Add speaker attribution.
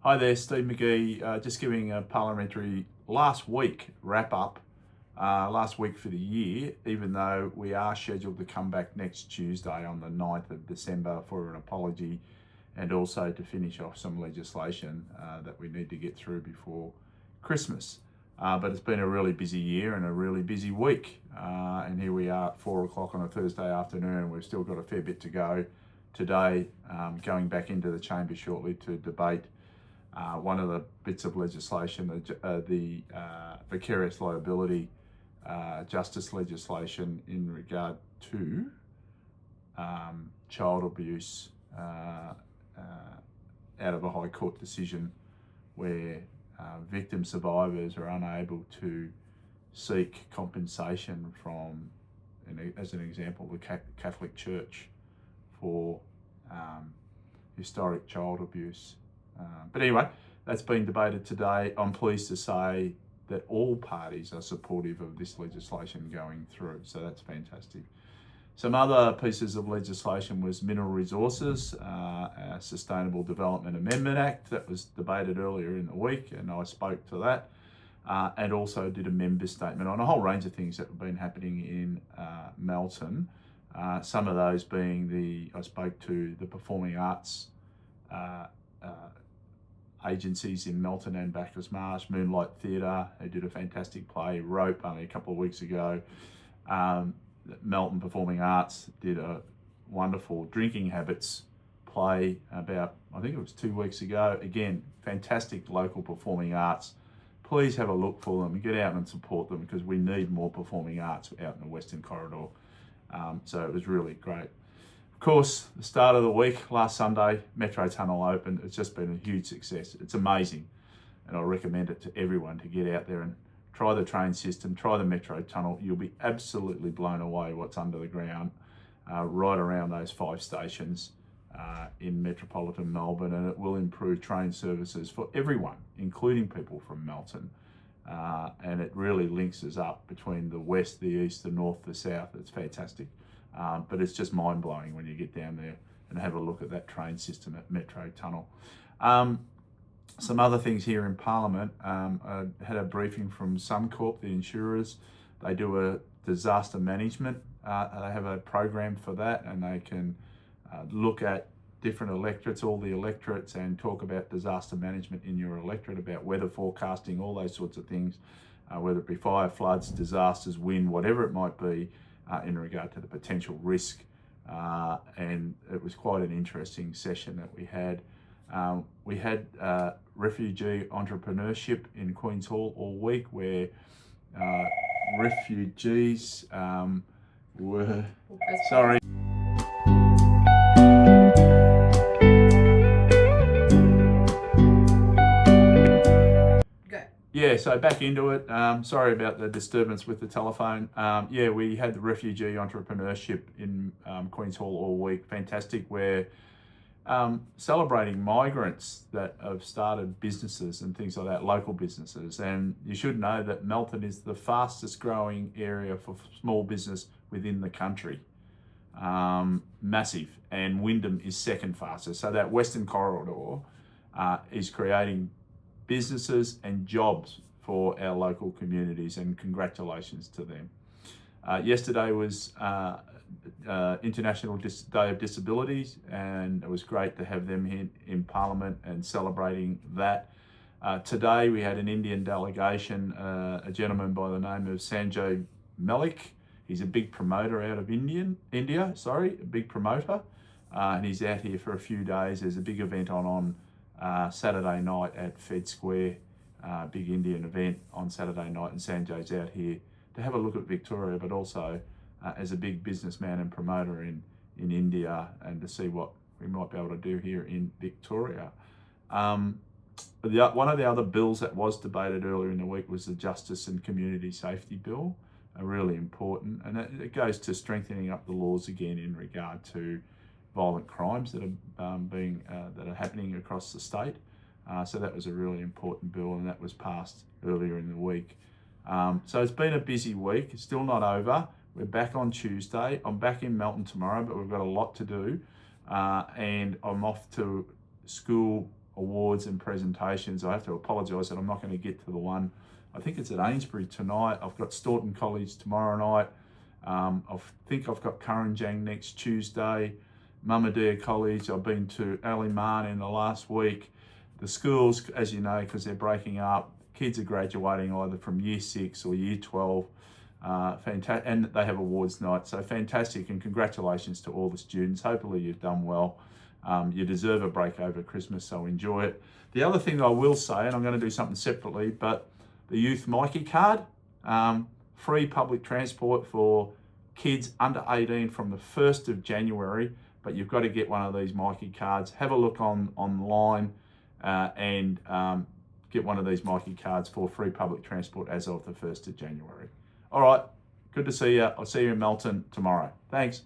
Speaker 1: Hi there, Steve McGee. Just giving a parliamentary last week wrap up, last week for the year, even though we are scheduled to come back next Tuesday on the 9th of December for an apology and also to finish off some legislation that we need to get through before Christmas. But it's been a really busy year and a really busy week. And here we are at 4 o'clock on a Thursday afternoon. We've still got a fair bit to go today, going back into the chamber shortly to debate one of the bits of legislation, the vicarious liability justice legislation in regard to child abuse out of a High Court decision where victim survivors are unable to seek compensation from, as an example, the Catholic Church for historic child abuse. But anyway, that's been debated today. I'm pleased to say that all parties are supportive of this legislation going through, so that's fantastic. Some other pieces of legislation was Mineral Resources, Sustainable Development Amendment Act that was debated earlier in the week, and I spoke to that, and also did a member statement on a whole range of things that have been happening in Melton. Some of those being I spoke to the performing arts agencies in Melton and Bacchus Marsh, Moonlight Theatre, who did a fantastic play, Rope, only a couple of weeks ago. Melton Performing Arts did a wonderful drinking habits play about, I think it was 2 weeks ago. Again, fantastic local performing arts. Please have a look for them and get out and support them because we need more performing arts out in the Western Corridor. So it was really great. Of course, the start of the week, last Sunday, Metro Tunnel opened. It's just been a huge success. It's amazing. And I recommend it to everyone to get out there and try the train system, try the Metro Tunnel. You'll be absolutely blown away what's under the ground, right around those 5 stations in metropolitan Melbourne. And it will improve train services for everyone, including people from Melton. And it really links us up between the west, the east, the north, the south. It's fantastic. But it's just mind-blowing when you get down there and have a look at that train system at Metro Tunnel. Some other things here in Parliament. I had a briefing from Suncorp, the insurers. They do a disaster management. They have a program for that, and they can look at different electorates, all the electorates, and talk about disaster management in your electorate, about weather forecasting, all those sorts of things, whether it be fire, floods, disasters, wind, whatever it might be, in regard to the potential risk. And it was quite an interesting session that we had. We had refugee entrepreneurship in Queen's Hall all week, where refugees were... Sorry. Yeah, so back into it. Sorry about the disturbance with the telephone. Yeah, we had the refugee entrepreneurship in Queen's Hall all week. Fantastic. We're celebrating migrants that have started businesses and things like that, local businesses. And you should know that Melton is the fastest growing area for small business within the country. Massive. And Wyndham is second fastest. So that Western Corridor is creating businesses and jobs for our local communities, and congratulations to them. Yesterday was International Day of Disabilities, and it was great to have them here in Parliament and celebrating that. Today we had an Indian delegation, a gentleman by the name of Sanjay Malik. He's a big promoter out of India, a big promoter, and he's out here for a few days. There's a big event on Saturday night at Fed Square, big Indian event on Saturday night, and Sanjay's out here to have a look at Victoria, but also as a big businessman and promoter in India, and to see what we might be able to do here in Victoria. One of the other bills that was debated earlier in the week was the Justice and Community Safety Bill, really important, and it goes to strengthening up the laws again in regard to violent crimes that are happening across the state. So that was a really important bill, and that was passed earlier in the week. So it's been a busy week. It's still not over. We're back on Tuesday. I'm back in Melton tomorrow, but we've got a lot to do. And I'm off to school awards and presentations. I have to apologise that I'm not going to get to the one. I think it's at Amesbury tonight. I've got Staunton College tomorrow night. I think I've got Kurrajong next Tuesday. Mummadea College. I've been to Aliman in the last week. The schools, as you know, because they're breaking up, kids are graduating either from year 6 or year 12. Fantastic, and they have awards night. So fantastic, and congratulations to all the students. Hopefully you've done well. You deserve a break over Christmas, so enjoy it. The other thing I will say, and I'm going to do something separately, but the Youth Myki card, free public transport for kids under 18 from the 1st of January, but you've got to get one of these Myki cards. Have a look online and get one of these Myki cards for free public transport as of the 1st of January. All right, good to see you. I'll see you in Melton tomorrow. Thanks.